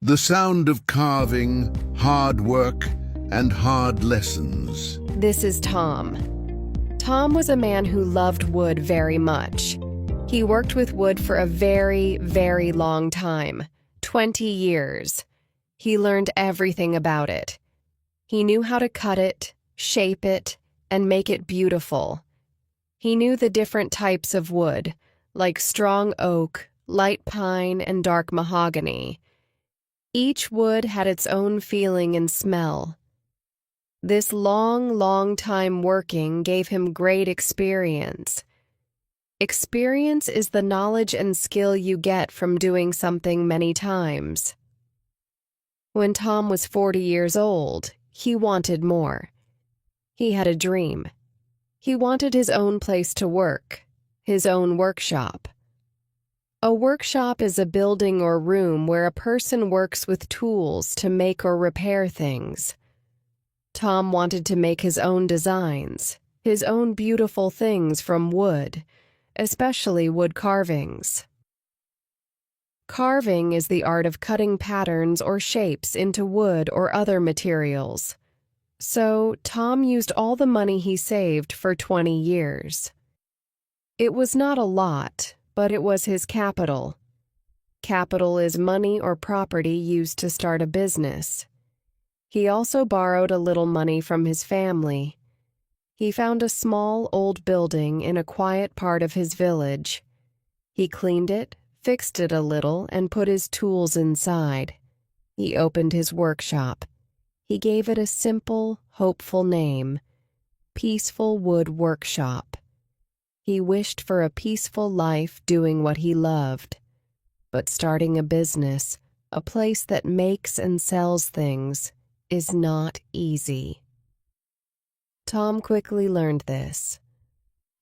The sound of carving, hard work, and hard lessons. This is Tom. Tom was a man who loved wood very much. He worked with wood for a very, very long time, 20 years. He learned everything about it. He knew how to cut it, shape it, and make it beautiful. He knew the different types of wood, like strong oak, light pine, and dark mahogany. Each wood had its own feeling and smell. This long time working gave him great experience. Experience is the knowledge and skill you get from doing something many times. When Tom was 40 years old, he wanted more. He had a dream. He wanted his own place to work, his own workshop. A workshop is a building or room where a person works with tools to make or repair things. Tom wanted to make his own designs, his own beautiful things from wood, especially wood carvings. Carving is the art of cutting patterns or shapes into wood or other materials. So, Tom used all the money he saved for 20 years. It was not a lot, but it was his capital. Capital is money or property used to start a business. He also borrowed a little money from his family. He found a small, old building in a quiet part of his village. He cleaned it, fixed it a little, and put his tools inside. He opened his workshop. He gave it a simple, hopeful name, Peaceful Wood Workshop. He wished for a peaceful life doing what he loved. But starting a business, a place that makes and sells things, is not easy. Tom quickly learned this.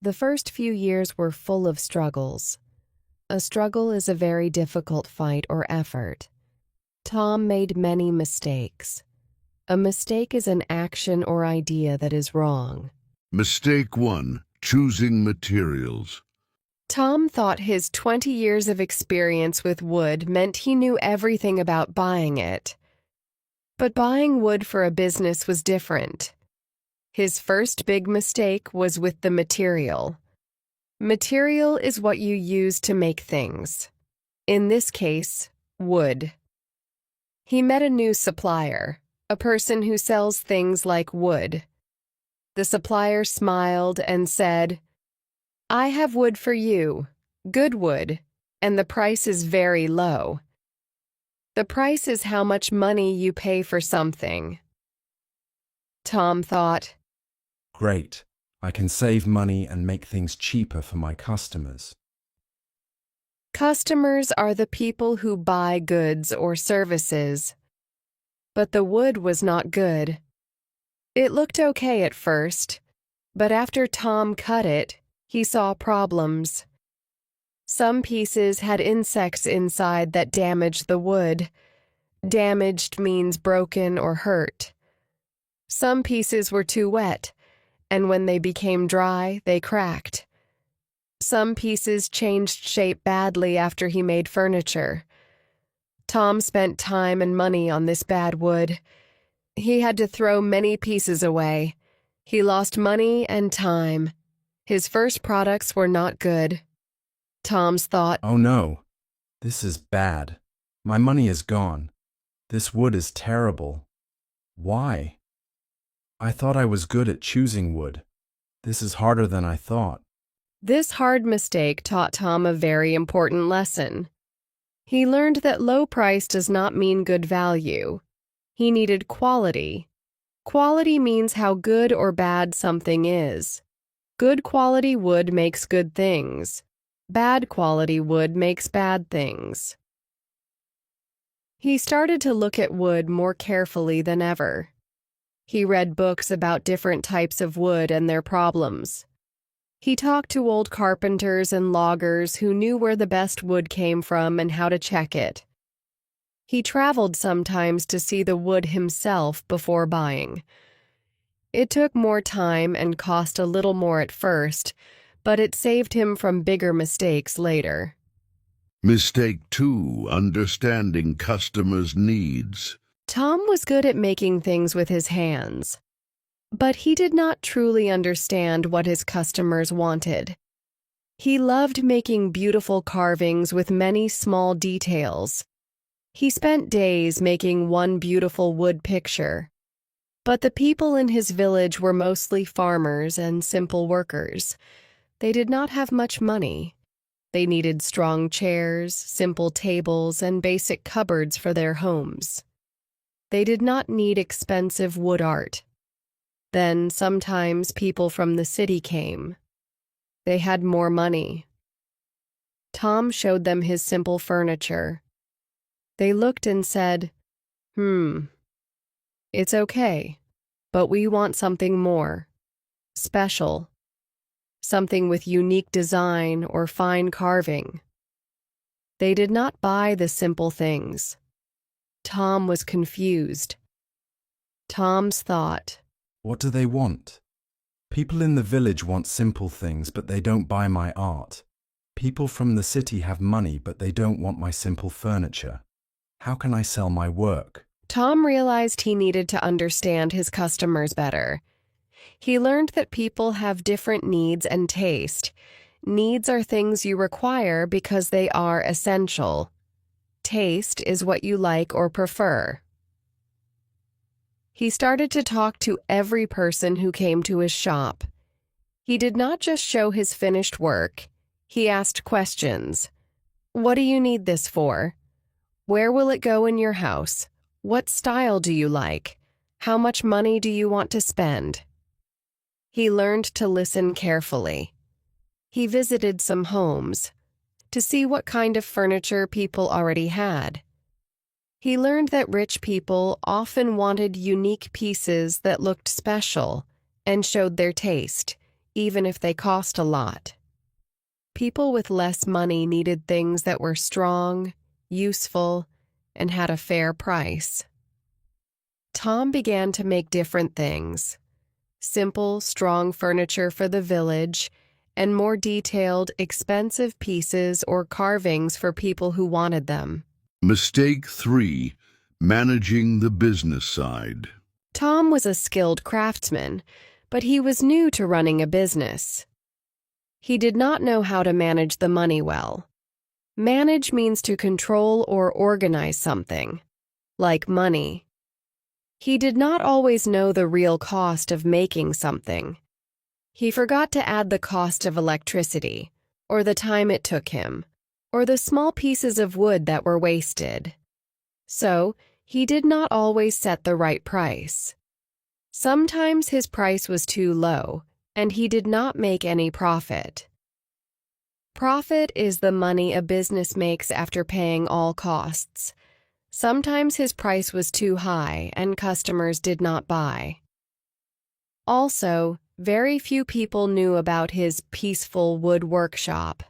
The first few years were full of struggles. A struggle is a very difficult fight or effort. Tom made many mistakes. A mistake is an action or idea that is wrong. Mistake 1. Choosing materials. Tom thought his 20 years of experience with wood meant he knew everything about buying it. But buying wood for a business was different. His first big mistake was with the material. Material is what you use to make things. In this case, wood. He met a new supplier, a person who sells things like wood. The supplier smiled and said, "I have wood for you, good wood, and the price is very low." The price is how much money you pay for something. Tom thought, Great, I can save money and make things cheaper for my customers. customers are the people who buy goods or services. But the wood was not good. It looked okay at first, but after Tom cut it, he saw problems. Some pieces had insects inside that damaged the wood. Damaged means broken or hurt. Some pieces were too wet, and when they became dry, they cracked. Some pieces changed shape badly after he made furniture. Tom spent time and money on this bad wood. He had to throw many pieces away. He lost money and time. His first products were not good. Tom's thought, Oh no, this is bad. My money is gone. This wood is terrible. Why? I thought I was good at choosing wood. This is harder than I thought. This hard mistake taught Tom a very important lesson. He learned that low price does not mean good value. He needed quality. Quality means how good or bad something is. Good quality wood makes good things. Bad quality wood makes bad things. He started to look at wood more carefully than ever. He read books about different types of wood and their problems. He talked to old carpenters and loggers who knew where the best wood came from and how to check it. He traveled sometimes to see the wood himself before buying. It took more time and cost a little more at first, but it saved him from bigger mistakes later. Mistake 2. Understanding customers' needs. Tom was good at making things with his hands, but he did not truly understand what his customers wanted. He loved making beautiful carvings with many small details. He spent days making one beautiful wood picture. But the people in his village were mostly farmers and simple workers. They did not have much money. They needed strong chairs, simple tables, and basic cupboards for their homes. They did not need expensive wood art. Then sometimes people from the city came. They had more money. Tom showed them his simple furniture. They looked and said, It's okay, but we want something more. Special. Something with unique design or fine carving. They did not buy the simple things. Tom was confused. Tom's thought, What do they want? People in the village want simple things, but they don't buy my art. People from the city have money, but they don't want my simple furniture. How can I sell my work? Tom realized he needed to understand his customers better. He learned that people have different needs and taste. Needs are things you require because they are essential. Taste is what you like or prefer. He started to talk to every person who came to his shop. He did not just show his finished work. He asked questions. What do you need this for? Where will it go in your house? What style do you like? How much money do you want to spend? He learned to listen carefully. He visited some homes to see what kind of furniture people already had. He learned that rich people often wanted unique pieces that looked special and showed their taste, even if they cost a lot. People with less money needed things that were strong, useful, and had a fair price. Tom began to make different things. Simple, strong furniture for the village, and more detailed, expensive pieces or carvings for people who wanted them. Mistake 3. Managing the business side. Tom was a skilled craftsman, but he was new to running a business. He did not know how to manage the money well. Manage means to control or organize something, like money. He did not always know the real cost of making something. He forgot to add the cost of electricity, or the time it took him, or the small pieces of wood that were wasted. So, he did not always set the right price. Sometimes his price was too low, and he did not make any profit. Profit is the money a business makes after paying all costs. Sometimes his price was too high and customers did not buy. Also, very few people knew about his peaceful wood workshop.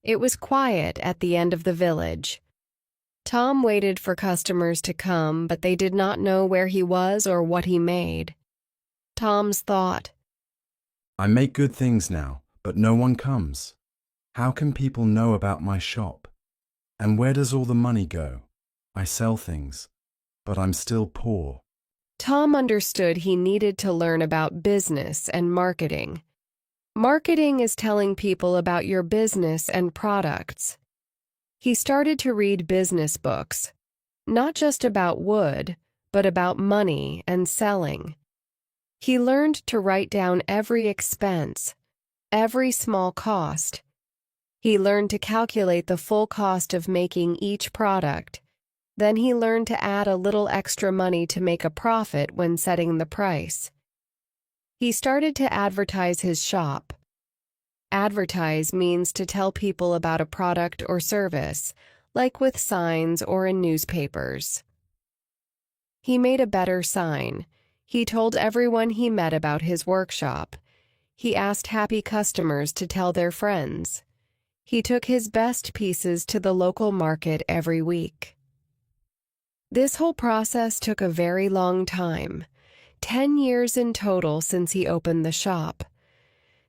It was quiet at the end of the village. Tom waited for customers to come, but they did not know where he was or what he made. Tom's thought, I make good things now, but no one comes. How can people know about my shop? And where does all the money go? I sell things, but I'm still poor. Tom understood he needed to learn about business and marketing. Marketing is telling people about your business and products. He started to read business books, not just about wood, but about money and selling. He learned to write down every expense, every small cost. He learned to calculate the full cost of making each product. Then he learned to add a little extra money to make a profit when setting the price. He started to advertise his shop. Advertise means to tell people about a product or service, like with signs or in newspapers. He made a better sign. He told everyone he met about his workshop. He asked happy customers to tell their friends. He took his best pieces to the local market every week. This whole process took a very long time, 10 years in total since he opened the shop.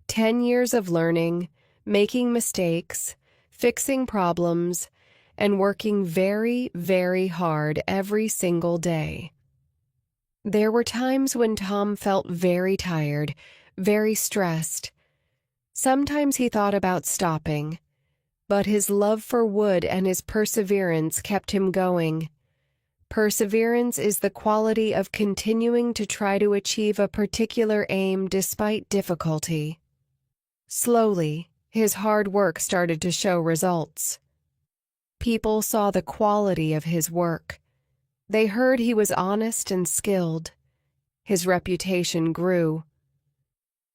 10 years of learning, making mistakes, fixing problems, and working very, very hard every single day. There were times when Tom felt very tired, very stressed. Sometimes he thought about stopping, but his love for wood and his perseverance kept him going. Perseverance is the quality of continuing to try to achieve a particular aim despite difficulty. Slowly, his hard work started to show results. People saw the quality of his work. They heard he was honest and skilled. His reputation grew.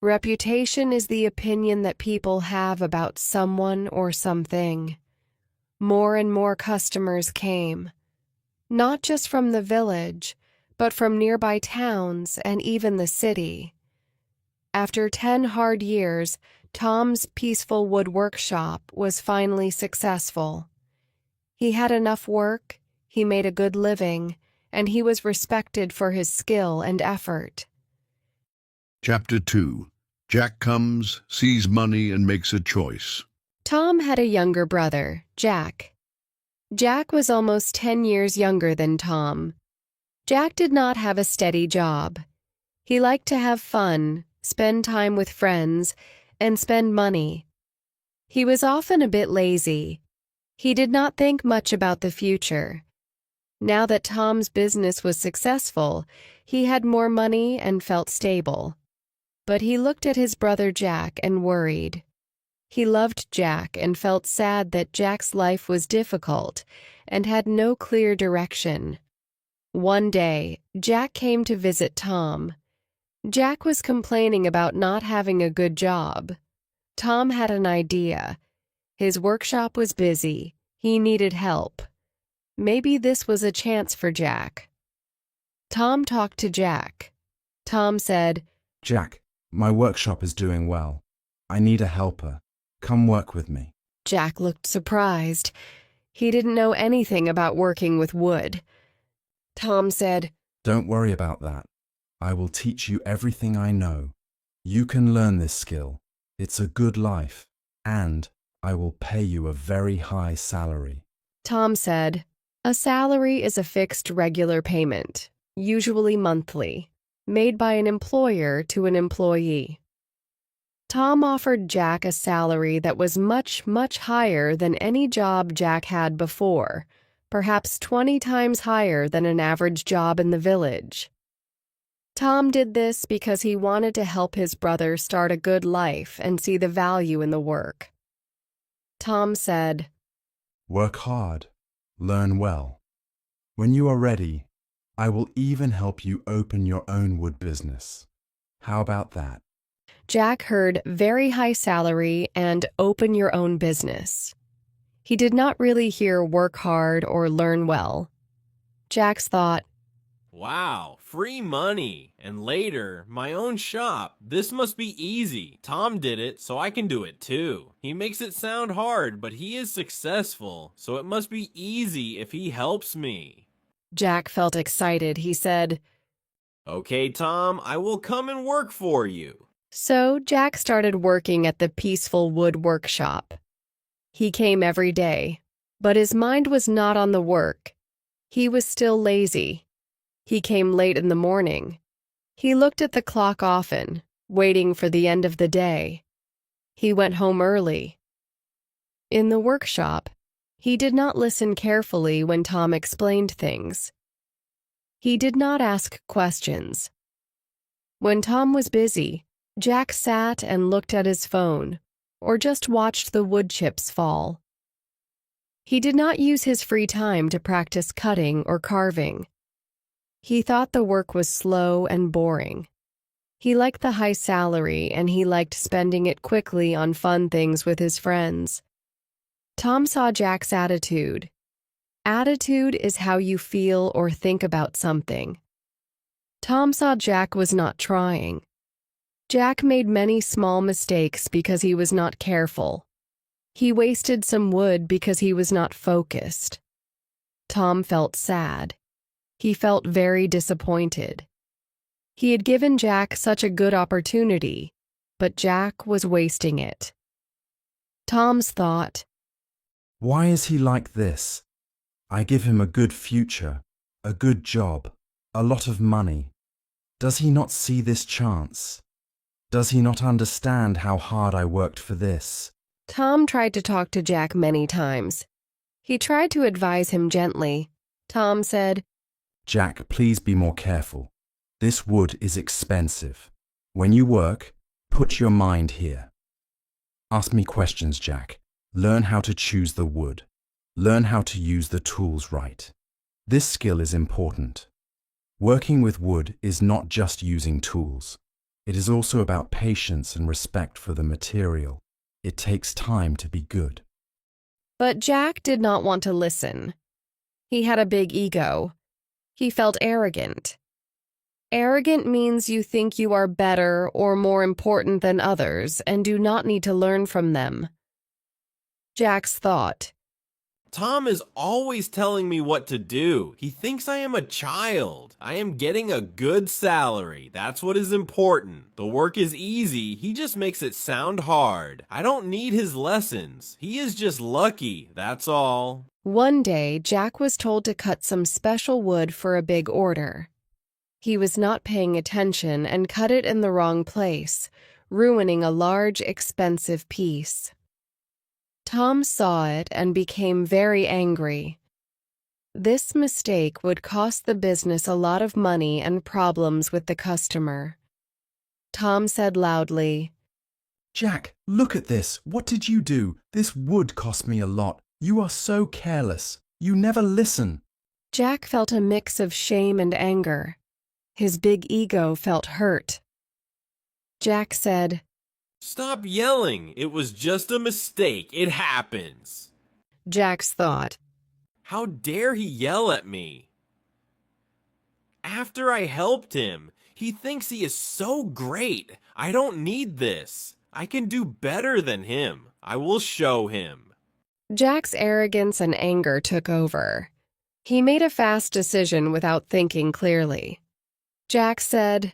Reputation is the opinion that people have about someone or something. More and more customers came, not just from the village, but from nearby towns and even the city. After 10 hard years, Tom's peaceful wood workshop was finally successful. He had enough work, he made a good living, and he was respected for his skill and effort. Chapter 2. Jack comes, sees money, and makes a choice. Tom had a younger brother, Jack. Jack was almost 10 years younger than Tom. Jack did not have a steady job. He liked to have fun, spend time with friends, and spend money. He was often a bit lazy. He did not think much about the future. Now that Tom's business was successful, he had more money and felt stable. But he looked at his brother Jack and worried. He loved Jack and felt sad that Jack's life was difficult and had no clear direction. One day, Jack came to visit Tom. Jack was complaining about not having a good job. Tom had an idea. His workshop was busy. He needed help. Maybe this was a chance for Jack. Tom talked to Jack. Tom said, Jack, my workshop is doing well. I need a helper. Come work with me. Jack looked surprised. He didn't know anything about working with wood. Tom said, Don't worry about that. I will teach you everything I know. You can learn this skill. It's a good life, and I will pay you a very high salary. Tom said, A salary is a fixed regular payment, usually monthly, made by an employer to an employee. Tom offered Jack a salary that was much, much higher than any job Jack had before, perhaps 20 times higher than an average job in the village. Tom did this because he wanted to help his brother start a good life and see the value in the work. Tom said, Work hard, learn well. When you are ready, I will even help you open your own wood business. How about that? Jack heard very high salary and open your own business. He did not really hear work hard or learn well. Jack's thought, Wow, free money. And later, my own shop. This must be easy. Tom did it, so I can do it too. He makes it sound hard, but he is successful, so it must be easy if he helps me. Jack felt excited. He said, Okay, Tom, I will come and work for you. So Jack started working at the peaceful wood workshop. He came every day, but his mind was not on the work. He was still lazy. He came late in the morning. He looked at the clock often, waiting for the end of the day. He went home early. In the workshop, he did not listen carefully when Tom explained things. He did not ask questions. When Tom was busy, Jack sat and looked at his phone, or just watched the wood chips fall. He did not use his free time to practice cutting or carving. He thought the work was slow and boring. He liked the high salary and he liked spending it quickly on fun things with his friends. Tom saw Jack's attitude. Attitude is how you feel or think about something. Tom saw Jack was not trying. Jack made many small mistakes because he was not careful. He wasted some wood because he was not focused. Tom felt sad. He felt very disappointed. He had given Jack such a good opportunity, but Jack was wasting it. Tom's thought, Why is he like this? I give him a good future, a good job, a lot of money. Does he not see this chance? Does he not understand how hard I worked for this? Tom tried to talk to Jack many times. He tried to advise him gently. Tom said, Jack, please be more careful. This wood is expensive. When you work, put your mind here. Ask me questions, Jack. Learn how to choose the wood. Learn how to use the tools right. This skill is important. Working with wood is not just using tools. It is also about patience and respect for the material. It takes time to be good. but Jack did not want to listen. He had a big ego. He felt arrogant. Arrogant means you think you are better or more important than others and do not need to learn from them. Jack's thought, Tom is always telling me what to do. He thinks I am a child. I am getting a good salary. That's what is important. The work is easy. He just makes it sound hard. I don't need his lessons. He is just lucky. That's all. One day, Jack was told to cut some special wood for a big order. He was not paying attention and cut it in the wrong place, ruining a large, expensive piece. Tom saw it and became very angry. This mistake would cost the business a lot of money and problems with the customer. Tom said loudly, Jack, look at this. What did you do? This wood cost me a lot. You are so careless. You never listen. Jack felt a mix of shame and anger. His big ego felt hurt. Jack said, Stop yelling. It was just a mistake. It happens. Jack's thought, How dare he yell at me? After I helped him, he thinks he is so great. I don't need this. I can do better than him. I will show him. Jack's arrogance and anger took over. He made a fast decision without thinking clearly. Jack said,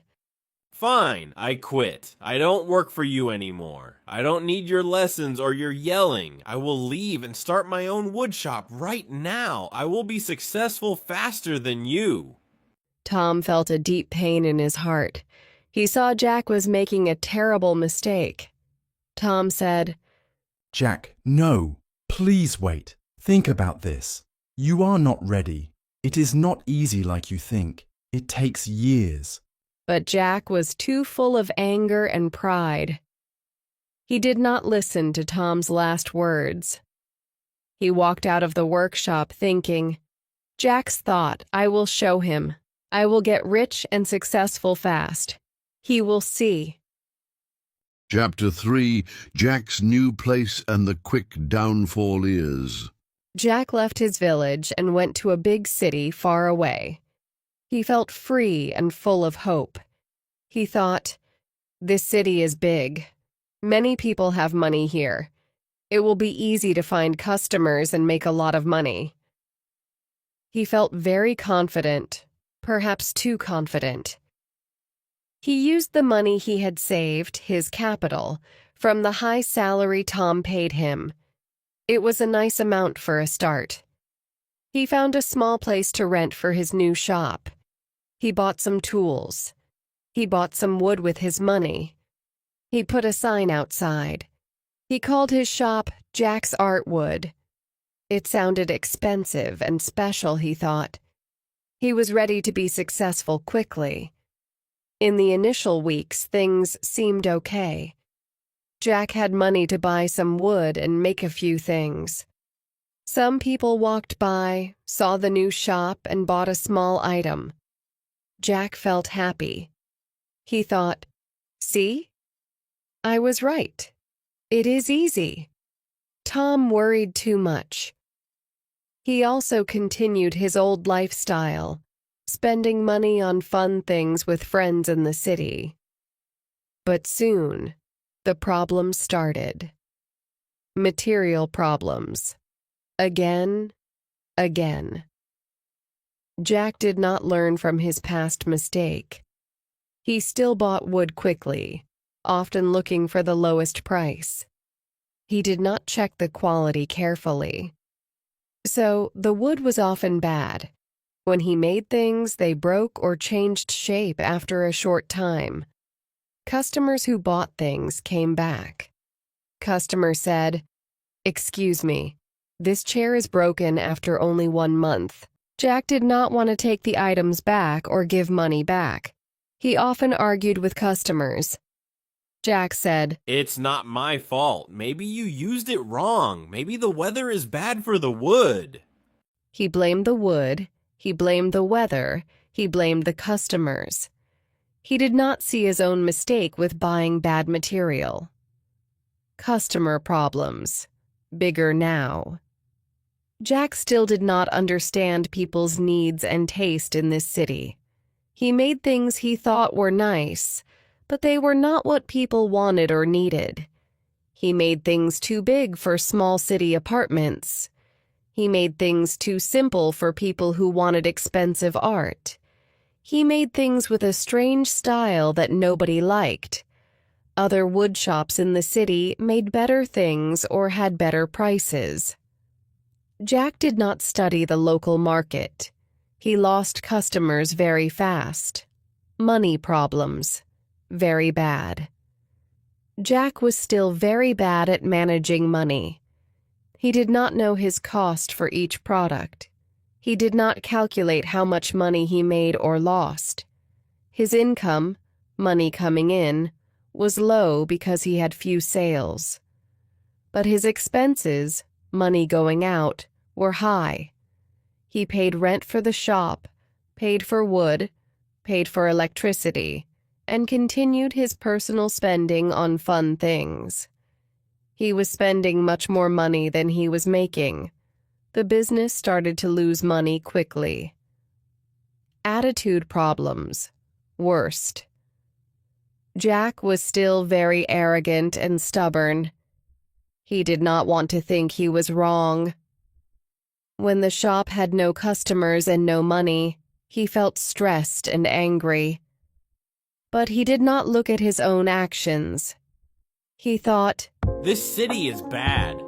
Fine, I quit. I don't work for you anymore. I don't need your lessons or your yelling. I will leave and start my own wood shop right now. I will be successful faster than you. Tom felt a deep pain in his heart. He saw Jack was making a terrible mistake. Tom said, Jack, no. Please wait. Think about this. You are not ready. It is not easy like you think. It takes years. But Jack was too full of anger and pride. He did not listen to Tom's last words. He walked out of the workshop thinking, Jack's thought, I will show him. I will get rich and successful fast. He will see. Chapter 3, Jack's New Place and the Quick Downfall Is. Jack left his village and went to a big city far away. He felt free and full of hope. He thought, this city is big. Many people have money here. It will be easy to find customers and make a lot of money. He felt very confident, perhaps too confident. He used the money he had saved, his capital, from the high salary Tom paid him. It was a nice amount for a start. He found a small place to rent for his new shop. He bought some tools. He bought some wood with his money. He put a sign outside. He called his shop Jack's Art Wood. It sounded expensive and special, he thought. He was ready to be successful quickly. In the initial weeks, things seemed okay. Jack had money to buy some wood and make a few things. Some people walked by, saw the new shop, and bought a small item. Jack felt happy. He thought, see? I was right. It is easy. Tom worried too much. He also continued his old lifestyle, spending money on fun things with friends in the city. But soon, the problems started. Material problems. Again. Jack did not learn from his past mistake. He still bought wood quickly, often looking for the lowest price. He did not check the quality carefully. So, the wood was often bad. When he made things, they broke or changed shape after a short time. Customers who bought things came back. Customer said, "Excuse me, this chair is broken after only 1 month." Jack did not want to take the items back or give money back. He often argued with customers. Jack said, "It's not my fault. Maybe you used it wrong. Maybe the weather is bad for the wood." He blamed the wood, he blamed the weather, he blamed the customers. He did not see his own mistake with buying bad material. Customer problems. Bigger now. Jack still did not understand people's needs and taste in this city. He made things he thought were nice, but they were not what people wanted or needed. He made things too big for small city apartments. He made things too simple for people who wanted expensive art. He made things with a strange style that nobody liked. Other wood shops in the city made better things or had better prices. Jack did not study the local market. He lost customers very fast. Money problems. Very bad. Jack was still very bad at managing money. He did not know his cost for each product. He did not calculate how much money he made or lost. His income, money coming in, was low because he had few sales. But his expenses, money going out, were high. He paid rent for the shop, paid for wood, paid for electricity, and continued his personal spending on fun things. He was spending much more money than he was making. The business started to lose money quickly. Attitude problems. Worst. Jack was still very arrogant and stubborn. He did not want to think he was wrong. When the shop had no customers and no money, he felt stressed and angry. But he did not look at his own actions. He thought, "This city is bad."